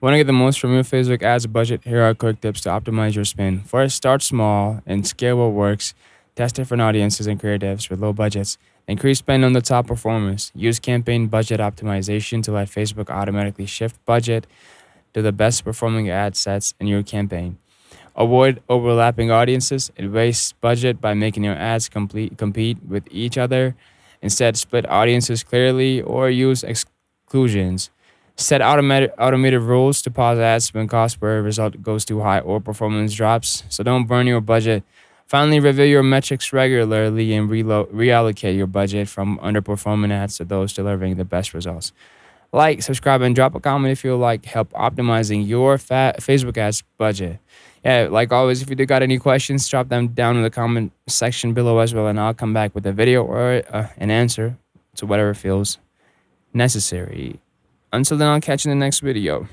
Want to get the most from your Facebook ads budget? Here are quick tips to optimize your spend. First, start small and scale what works. Test different audiences and creatives with low budgets. Increase spend on the top performers. Use campaign budget optimization to let Facebook automatically shift budget to the best performing ad sets in your campaign. Avoid overlapping audiences. It wastes budget by making your ads compete with each other. Instead, split audiences clearly or use exclusions. Set automated rules to pause ads when cost per result goes too high or performance drops. So don't burn your budget. Finally, review your metrics regularly and reallocate your budget from underperforming ads to those delivering the best results. Like, subscribe, and drop a comment if you like help optimizing your Facebook ads budget. Yeah, like always, if you do got any questions, drop them down in the comment section below as well, and I'll come back with a video or an answer to whatever feels necessary. Until then, I'll catch you in the next video.